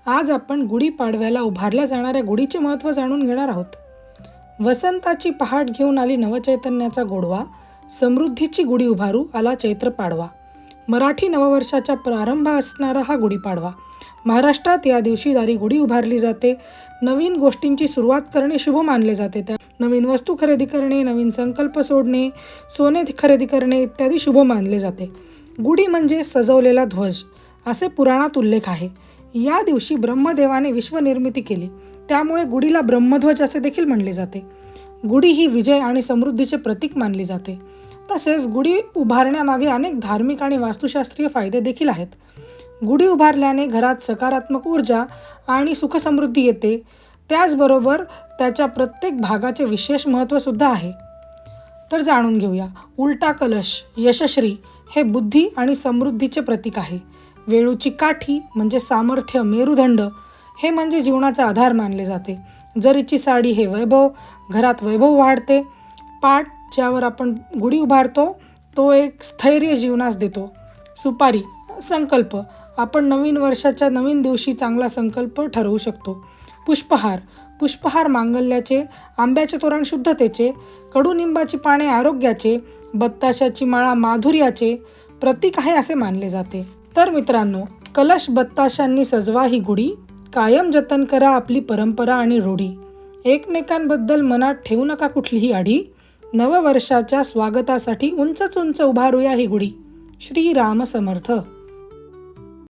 आज आपण गुढीपाडव्याला उभारल्या जाणाऱ्या गुढीचे महत्त्व जाणून घेणार आहोत. वसंताची पहाट घेऊन आली नवचैतन्याचा गोडवा, समृद्धीची गुढी उभारू आला चैत्र पाडवा. मराठी नववर्षाचा प्रारंभ असणारा हा गुढीपाडवा. महाराष्ट्रात या दिवशी दारी गुढी उभारली जाते. नवीन गोष्टींची सुरुवात करणे शुभ मानले जाते. त्या नवीन वस्तू खरेदी करणे, नवीन संकल्प सोडणे, सोने खरेदी करणे इत्यादी शुभ मानले जाते. गुढी म्हणजे सजवलेला ध्वज असे पुराणात उल्लेख आहे. या दिवशी ब्रह्मदेवाने विश्वनिर्मिती केली, त्यामुळे गुढीला ब्रह्मध्वज असे देखील म्हणले जाते. गुढी ही विजय आणि समृद्धीचे प्रतीक मानली जाते. तसेच गुढी उभारण्यामागे अनेक धार्मिक आणि वास्तुशास्त्रीय फायदे देखील आहेत. गुढी उभारल्याने घरात सकारात्मक ऊर्जा आणि सुखसमृद्धी येते. त्याचबरोबर त्याच्या प्रत्येक भागाचे विशेष महत्त्व सुद्धा आहे. तर जाणून घेऊया. उलटा कलश यशश्री हे बुद्धी आणि समृद्धीचे प्रतीक आहे. वेळूची काठी म्हणजे सामर्थ्य, मेरुदंड हे म्हणजे जीवनाचा आधार मानले जाते. जरीची साडी हे वैभव, घरात वैभव वाढते. पाट ज्यावर आपण गुढी उभारतो तो एक स्थैर्य जीवनास देतो. सुपारी संकल्प, आपण नवीन वर्षाच्या नवीन दिवशी चांगला संकल्प ठरवू शकतो. पुष्पहार मांगल्याचे, आंब्याचे तोरण शुद्धतेचे, कडुनिंबाची पाने आरोग्याचे, बत्ताशाची माळा माधुर्याचे प्रतीक आहे असे मानले जाते. तर मित्रांनो, कलश बत्ताशांनी सजवा ही गुढी, कायम जतन करा आपली परंपरा आणि रूढी. एकमेकांबद्दल मनात ठेवू नका कुठलीही आढी, नववर्षाच्या स्वागतासाठी उंच उभारूया ही गुढी. श्रीराम समर्थ.